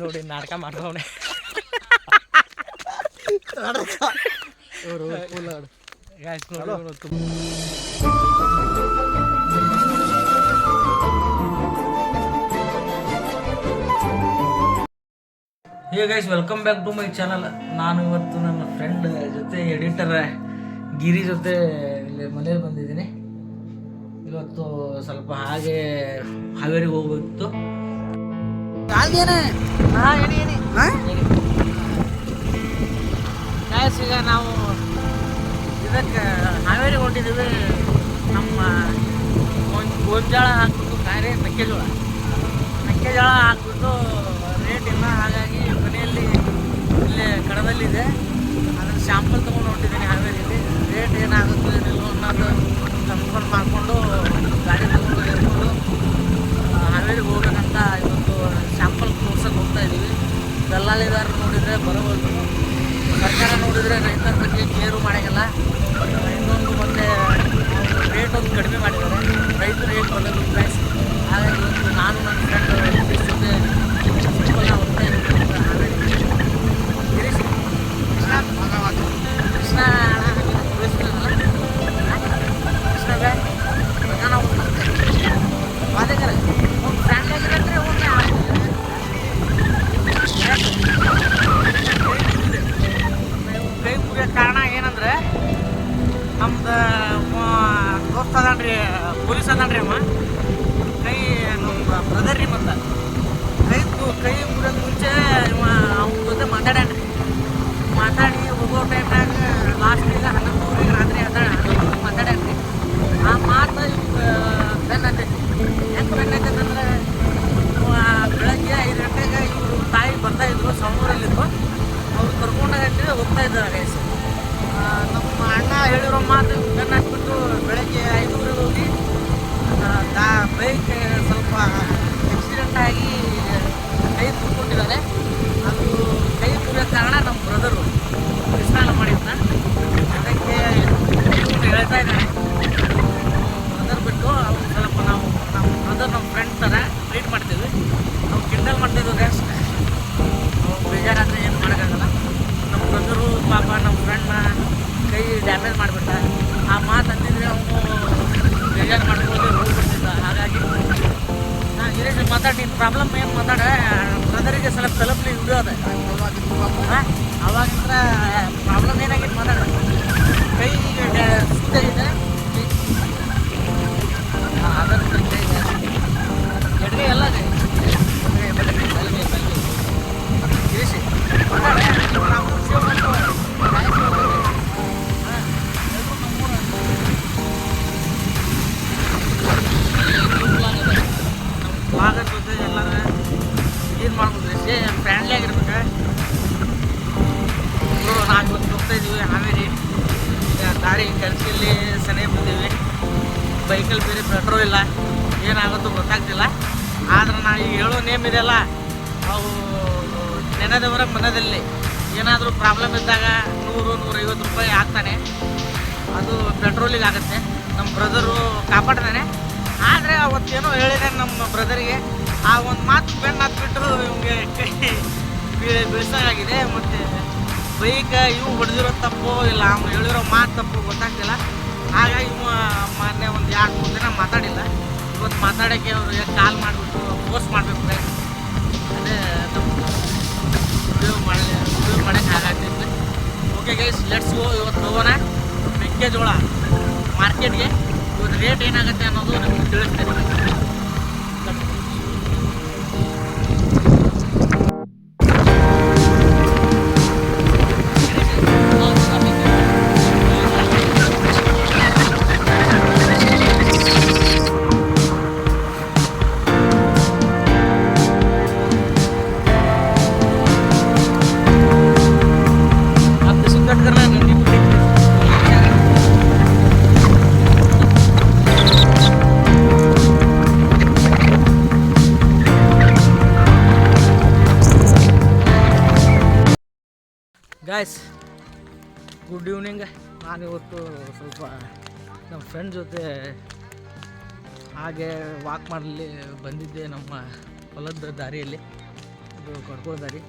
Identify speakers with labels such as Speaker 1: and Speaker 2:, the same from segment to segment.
Speaker 1: ನೋಡಿ ನಾಟಕ ಮಾಡ್ದವನೆ hey guys, welcome back to my channel. ನಾನು ಇವತ್ತು ನನ್ನ ಫ್ರೆಂಡ್ ಜೊತೆ ಎಡಿಟರ್ ಗಿರಿ ಜೊತೆ ಇಲ್ಲಿ ಮನೇಲಿ ಬಂದಿದ್ದೀನಿ. ಇವತ್ತು ಸ್ವಲ್ಪ ಹಾವೇರಿಗೆ ಹೋಗ್ಬೇಕಿತ್ತು. ಗೈಸ್, ಈಗ ನಾವು ಇದಕ್ಕೆ ಹಾವೇರಿಗೆ ಹೊಂಟಿದ್ದೀವಿ. ನಮ್ಮ ಗೋಂಜಾಳ ಹಾಕ್ಬಿಟ್ಟು ಮೆಕ್ಕೆಜೋಳ ಹಾಕ್ಬಿಟ್ಟು ರೇಟ್ ಇಲ್ಲ, ಹಾಗಾಗಿ ಮನೆಯಲ್ಲಿ ಇಲ್ಲೇ ಕಡದಲ್ಲಿದೆ. ಅದನ್ನು ಶಾಂಪಲ್ ತೊಗೊಂಡು ಹೊಂಟಿದ್ದೀನಿ ಹಾವೇರಿಯಲ್ಲಿ. ರೇಟ್ ಏನಾಗುತ್ತೆ ಏನಿಲ್ಲ ಅನ್ನೋದು ಕನ್ಫರ್ಮ್ ಮಾಡಿಕೊಂಡು ಗಾಡಿ ತೊಗೊಂಡು ಇರ್ಬೋದು ಹಾವೇರಿಗೆ ಹೋಗ್ಬೇಕಂತ ಇವತ್ತು ಶಾಂಪಲ್ ತೋರ್ಸಕ್ಕೆ ಹೋಗ್ತಾ ಇದ್ದೀವಿ. ದಲ್ಲಾಳಿದಾರರು ನೋಡಿದರೆ ಬರೋವಲ್ದು, ಸರ್ಕಾರ ನೋಡಿದರೆ ರೈತರ ಬಗ್ಗೆ ಕೇರು ಮಾಡೋಂಗಿಲ್ಲ. ಇನ್ನೊಂದು ಮತ್ತೆ ರೇಟ್ ಒಂದು ಕಡಿಮೆ ಮಾಡಿದ್ದಾರೆ, ರೈತರು ರೇಟ್ ಬಂದದ್ದು ಪ್ರೈಸ್. ಹಾಗಾಗಿ ಇವತ್ತು ನಾನು ನನ್ನ ಫ್ರೆಂಡ್ ಜೊತೆ ಸಿಂಪಲ್ನ ಹೋಗ್ತಾ ಇದ್ದೀನಿ ಹಾವೇರಿ. ಗಿರೀಶ್ ಕೃಷ್ಣಗೆ ನಾವು ವಾದಕರ ಒಂದು ಫ್ರೆಂಡ್ ಆಗಿರಂದ್ರೆ ಕೈ ಮುಗಿಯೋ ಕಾರಣ ಏನಂದರೆ, ನಮ್ದು ದೋಸ್ತ ಅದಾನ್ರಿ, ಪೊಲೀಸ್ ಅದಾನ್ರಿ. ಅಮ್ಮ ನಮ್ಮ ಬ್ರದರ್ ರೀ. ಮತ್ತು ಕೈ ಮುಗಿಯೋದು ಮುಂಚೆ ಅವ್ನ ಜೊತೆ ಮಾತಾಡಿ ಹೋಗೋ ಟೈಮ್ನಾಗ ಲಾಸ್ಟಿಗೆ 11 ರಾತ್ರಿ ಮಾತಾಡ್ಯಾನ್ರಿ. ಆ ಮಾತು ಬೆನ್ನತ್ತೈತಿ. ಹೆಂಗೆ ಬೆನ್ನತ್ತೈತೆ ಅಂದ್ರೆ, ಬೆಳಗ್ಗೆ 5 ಗಂಟೆಗೆ ಇವರು ತಾಯಿ ಬರ್ತಾಯಿದ್ರು, ಸೌನೂರಲ್ಲಿದ್ರು. ಅವ್ರು ಕರ್ಕೊಂಡಾಗ ಹೋಗ್ತಾ ಇದ್ದಾರೆ ಗೈಸ್. ನಮ್ಮ ಅಣ್ಣ ಹೇಳಿರೋ ಮಾತು ಬೆನ್ನ ಹಾಕ್ಬಿಟ್ಟು ಬೆಳಗ್ಗೆ 5 ಹೋಗಿ ಬೈಕ್ ಸ್ವಲ್ಪ ಆಕ್ಸಿಡೆಂಟ್ ಆಗಿ ಕೈ ಮುರ್ಕೊಂಡಿದ್ದಾರೆ. ಅದು ಕೈ ಮುರಿಯೋ ಕಾರಣ ನಮ್ಮ ಬ್ರದರು ಸ್ನಾನ ಮಾಡಿದ್ದ. ಅದಕ್ಕೆ ಹೇಳ್ತಾ ಇದ್ದಾನೆ. ಬ್ರದರ್ ಬಿಟ್ಟು ಅವ್ರು ಸ್ವಲ್ಪ ನಮ್ಮ ಬ್ರದರ್ ನಮ್ಮ ಫ್ರೆಂಡ್ ಥರ ಟ್ರೀಟ್ ಮಾಡ್ತೀವಿ. ನಾವು ಕಿಂಡಲ್ ಮಾಡ್ತಿದ್ವಿ ಗೈಸ್. ನಾವು ಬೇಜಾರಾದರೆ ಏನು ಮಾಡೋಕ್ಕಾಗಲ್ಲ. ನಮ್ಮ ಬ್ರದರು ಪಾಪ ನಮ್ಮ ಫ್ರೆಂಡ್ನ ಕೈ ಡ್ಯಾಮೇಜ್ ಮಾಡಿಬಿಟ್ಟ. ಆ ಮಾತು ಅಂದಿದ್ರೆ ಅವನು ಬೇಜಾರು ಮಾಡ್ಕೊಂಡು ಹೋಗ್ಬಿಡ್ತಿದ್ದ. ಹಾಗಾಗಿ ಗಿರೀಶ್ ಮಾತಾಡಿ, ನಿನ್ನ ಪ್ರಾಬ್ಲಮ್ ಏನು ಮಾತಾಡ, ಬ್ರದರಿಗೆ ಸ್ವಲ್ಪ ತಲುಪಲಿ ವಿಡಿಯೋ ಅದ. ಅವಾಗಿಂದ ಪ್ರಾಬ್ಲಮ್ ಏನಾಗಿತ್ತು ಮಾತಾಡ. ಕೈ ಸುತ್ತಾಗಿದೆ, ಅದನ್ನು ಕೈ ಎಡಗೈ ಎಲ್ಲ ಗಿರೀಶ್ ಮಾತಾಡ. ಭಾಗದ ಜೊತೆ ಎಲ್ಲರ ಏನು ಮಾಡ್ಬೋದು, ಫ್ರೆಂಡ್ಲಿ ಆಗಿರ್ಬೇಕು. ನಾವು ಇವತ್ತು ಹೋಗ್ತಾ ಇದ್ದೀವಿ ಹಾವೇರಿ. ದಾರಿ ಕೆಲಸಲ್ಲಿ ಸನೇ ಬಂದೀವಿ. ಬೈಕಲ್ಲಿ ಬೇರೆ ಪೆಟ್ರೋಲ್ ಇಲ್ಲ, ಏನಾಗುತ್ತೋ ಗೊತ್ತಾಗ್ತಿಲ್ಲ. ಆದ್ರೆ ನಾವು ಈಗ ಹೇಳೋ ನೇಮ್ ಇದೆಯಲ್ಲ, ಅವು ನೆನೆದವರ ಮನದಲ್ಲಿ ಏನಾದರೂ ಪ್ರಾಬ್ಲಮ್ ಇದ್ದಾಗ 100-150 ರೂಪಾಯಿ ಆಗ್ತಾನೆ. ಅದು ಪೆಟ್ರೋಲಿಗೆ ಆಗುತ್ತೆ. ನಮ್ಮ ಬ್ರದರು ಕಾಪಾಡ್ತಾನೆ. ಆದರೆ ಅವತ್ತೇನೋ ಹೇಳಿದೆ ನಮ್ಮ ಬ್ರದರಿಗೆ. ಆ ಒಂದು ಮಾತು ಬೆನ್ನು ಹಾಕ್ಬಿಟ್ಟು ಇವ್ಗೆ ಕೈ ಬೀಳ್ಸೋಂಗಾಗಿದೆ. ಮತ್ತು ಬೈಕ್ ಇವು ಹೊಡೆದಿರೋ ತಪ್ಪು ಇಲ್ಲ ಅವ್ನು ಹೇಳಿರೋ ಮಾತು ತಪ್ಪು ಗೊತ್ತಾಗ್ತಿಲ್ಲ. ಹಾಗಾಗಿ ಮೊನ್ನೆ ಒಂದು 2-3 ದಿನ ಮಾತಾಡಿಲ್ಲ. ಇವತ್ತು ಮಾತಾಡೋಕ್ಕೆ ಅವ್ರಿಗೆ ಕಾಲ್ ಮಾಡಿಬಿಟ್ಟು ಪೋಸ್ಟ್ ಮಾಡಬೇಕು. ಅದೇ ಉಪಯೋಗ ಮಾಡೋಕ್ಕೆ ಹಾಗಾಗ್ತೈತೆ. Okay guys, let's go. ಇವತ್ತು ಹೋಗೋಣ ಮೆಕ್ಕೆಜೋಳ ಮಾರ್ಕೆಟ್ಗೆ. ಇವತ್ತು ರೇಟ್ ಏನಾಗುತ್ತೆ ಅನ್ನೋದು ನಿಮ್ಗೆ ತಿಳಿಸ್ತೇನೆ. Guys, good evening. ನಾನಿವತ್ತು ಸ್ವಲ್ಪ ನಮ್ಮ ಫ್ರೆಂಡ್ ಜೊತೆ ಹಾಗೆ ವಾಕ್ ಮಾಡಲಿ ಬಂದಿದ್ದೆ ನಮ್ಮ ಹೊಲದ ದಾರಿಯಲ್ಲಿ. ಇದು ಕಡ್ಕೊಳ್ದಾರಿ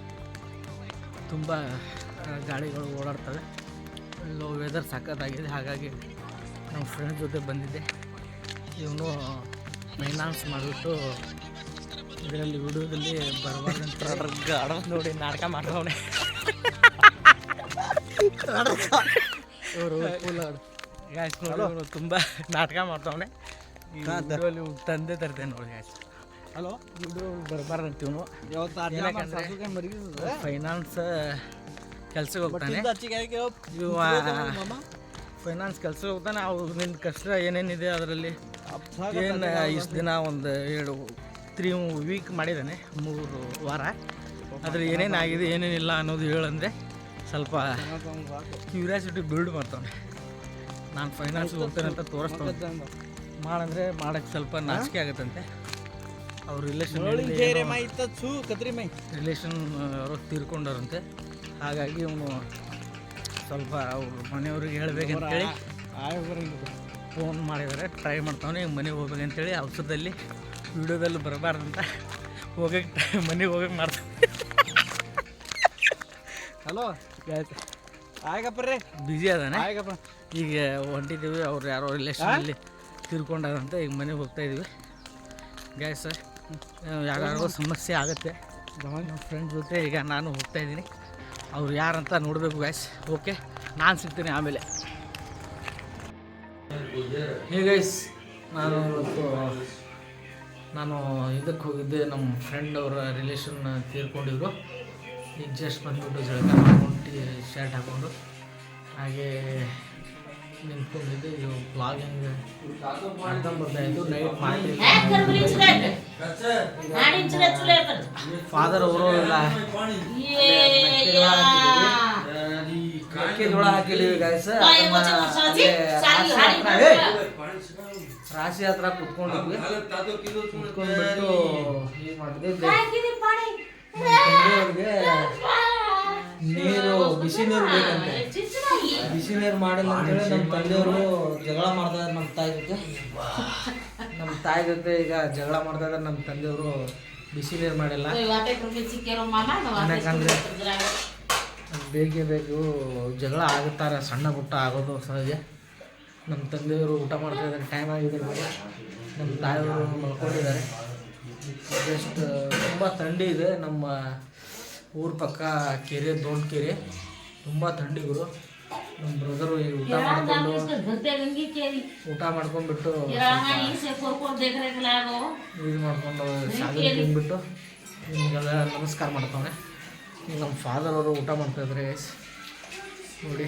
Speaker 1: ತುಂಬ ಗಾಡಿಗಳು ಓಡಾಡ್ತವೆ. ಇಲ್ಲೋ ವೆದರ್ ಸಖತ್ತಾಗಿದೆ, ಹಾಗಾಗಿ ನಮ್ಮ ಫ್ರೆಂಡ್ಸ್ ಜೊತೆ ಬಂದಿದ್ದೆ. ಇವನು ಫೈನಾನ್ಸ್ ಮಾಡಿಬಿಟ್ಟು ಇದರಲ್ಲಿ ವಿಡಿಯೋದಲ್ಲಿ ಬರಬಾರ್ದಂತ ನೋಡಿ ನಾಟಕ ಮಾಡ್ತವನೆ. ಇವರು ಗ್ಯಾಸ್ ನೋಡಿ ತುಂಬ ನಾಟಕ ಮಾಡ್ತವನೆ. ವಿಡಿಯೋಲಿ ತಂದೆ ತರ್ತೇನೆ ನೋಡಿ ಗ್ಯಾಸ್. ಹಲೋ, ವಿಡಿಯೋ ಬರಬಾರ್ದಂತ ಇವನು. ಫೈನಾನ್ಸ್ ಕೆಲ್ಸಕ್ಕೆ ಹೋಗ್ತಾನೆ. ಇವ ಫೈನಾನ್ಸ್ ಕೆಲ್ಸಕ್ಕೆ ಹೋಗ್ತಾನೆ. ಅವ್ರು ನಿನ್ನ ಕಷ್ಟ ಏನೇನಿದೆ ಅದರಲ್ಲಿ ಏನು ಇಷ್ಟು ದಿನ ಒಂದು 3 ವೀಕ್ ಮಾಡಿದ್ದಾನೆ, 3 ವಾರ. ಅದ್ರ ಏನೇನಾಗಿದೆ ಏನೇನಿಲ್ಲ ಅನ್ನೋದು ಹೇಳಂದರೆ ಸ್ವಲ್ಪ ಕ್ಯೂರಿಯಾಸಿಟಿ ಬಿಲ್ಡ್ ಮಾಡ್ತಾನೆ. ನಾನು ಫೈನಾನ್ಸ್ ಹೋಗ್ತೇನೆ ಅಂತ ತೋರಿಸ್ತಾನೆ. ಮಾಡಂದರೆ ಮಾಡೋಕ್ಕೆ ಸ್ವಲ್ಪ ನಾಚಿಕೆ ಆಗುತ್ತಂತೆ. ಅವ್ರ ರಿಲೇಷನ್ ಅವರು ತೀರ್ಕೊಂಡವ್ರಂತೆ. ಹಾಗಾಗಿ ಇವನು ಸ್ವಲ್ಪ ಅವ್ರ ಮನೆಯವ್ರಿಗೆ ಹೇಳ್ಬೇಕಂತೇಳಿ ಫೋನ್ ಮಾಡಿದ್ದಾರೆ. ಟ್ರೈ ಮಾಡ್ತಾವನೆ ಮನೆಗೆ ಹೋಗ್ಬೇಕಂತೇಳಿ. ಔಷಧದಲ್ಲಿ ವಿಡಿಯೋದಲ್ಲಿ ಬರಬಾರ್ದಂತ ಮನೆಗೆ ಹೋಗಕ್ಕೆ ಮಾಡ್ತಾನೆ. ಹಲೋ ಆಗಪ್ಪ ರೀ, ಬ್ಯುಸಿ ಅದಾನೆ. ಈಗ ಹೊಂಟಿದ್ದೀವಿ. ಅವ್ರು ಯಾರೋ ರಿಲೇಷನಲ್ಲಿ ತೀರ್ಕೊಂಡಾರಂತೆ. ಈಗ ಮನೆಗೆ ಹೋಗ್ತಾಯಿದ್ದೀವಿ ಗ್ಯಾಸ್. ಯಾರ್ಯಾರೋ ಸಮಸ್ಯೆ ಆಗುತ್ತೆ. ನಮ್ಮ ಫ್ರೆಂಡ್ ಜೊತೆ ಈಗ ನಾನು ಹೋಗ್ತಾಯಿದ್ದೀನಿ. ಅವ್ರು ಯಾರಂತ ನೋಡಬೇಕು ಗ್ಯಾಸ್. ಓಕೆ, ನಾನು ಸಿಗ್ತೀನಿ ಆಮೇಲೆ. ಹೇ ಗೈಸ್, ನಾನು ಇದಕ್ಕೆ ಹೋಗಿದ್ದೆ. ನಮ್ಮ ಫ್ರೆಂಡ್ ಅವರ ರಿಲೇಷನ್ ತೀರ್ಕೊಂಡಿದ್ರು. ಈಗ ಜಸ್ಟ್ ಬಂದ್ಬಿಟ್ಟು ಜಳಕ ಮಾಡ್ಕೊಂಡು ಶರ್ಟ್ ಹಾಕ್ಕೊಂಡು ಹಾಗೆ ನಿಂತ್ಕೊಂಡಿದ್ದೆ. ಇದು ಬ್ಲಾಗಿಂಗ್ ಮಾಡ್ಕೊಂಡ್ಬರ್ತಾಯಿದ್ದು. ನೈಟ್ ಮಾಡಿ ಫಾದರ್ ಅವರು ಇಲ್ಲ ಮೆಕ್ಕೆಜೋಳ ಹಾಕಿದ್ದೀವಿ ಗಾಯ್ಸ್. ರಾಶಿ ಹತ್ರ ಕುತ್ಕೊಂಡಿದ್ವಿ. ಕುತ್ಕೊಂಡ್ಬಿಟ್ಟು ಏನು ಮಾಡಿದ್ವಿ, ತಂದೆಯವ್ರಿಗೆ ನೀರು, ಬಿಸಿ ನೀರು ಬೇಕಂತೆ. ಬಿಸಿ ನೀರು ಮಾಡಿಲ್ಲ ಅಂತೇಳಿ ನಮ್ಮ ತಂದೆಯವರು ಜಗಳ ಮಾಡ್ತಾಯಿದ್ದಾರೆ ನಮ್ಮ ತಾಯಿ ಜೊತೆ ಈಗ ಜಗಳ ಮಾಡ್ತಾಯಿದ್ದಾರೆ. ನಮ್ಮ ತಂದೆಯವರು ಬಿಸಿ ನೀರು ಮಾಡಿಲ್ಲ. ಯಾಕಂದರೆ ಬೇಕು ಜಗಳ ಆಗುತ್ತಾರೆ, ಸಣ್ಣ ಪುಟ್ಟ ಆಗೋದು ಸಹಜ. ನಮ್ಮ ತಂದೆಯವರು ಊಟ ಮಾಡ್ತಾಯಿದ್ದಾರೆ, ಟೈಮ್ ಆಗಿದೆ. ನಮ್ಮ ತಾಯಿಯವರು ಮಲ್ಕೊಂಡಿದ್ದಾರೆ. ಜಸ್ಟ್ ತುಂಬ ಥಂಡಿ ಇದೆ. ನಮ್ಮ ಊರ ಪಕ್ಕ ಕೆರೆ, ದೊಡ್ಡ ಕೆರೆ, ತುಂಬ ಥಂಡಿಗಳು. ನಮ್ಮ ಬ್ರದರು ಈಗ ಊಟ ಮಾಡ್ಕೊಂಡ್ಬಿಟ್ಟು ಇದು ಮಾಡ್ಕೊಂಡು ಶಾಲೆ ತಿಂದ್ಬಿಟ್ಟು ನಿಮಗೆಲ್ಲ ನಮಸ್ಕಾರ ಮಾಡ್ತಾವೆ. ಈಗ ನಮ್ಮ ಫಾದರ್ ಅವರು ಊಟ ಮಾಡ್ತಾಯಿದ್ದಾರೆ ನೋಡಿ.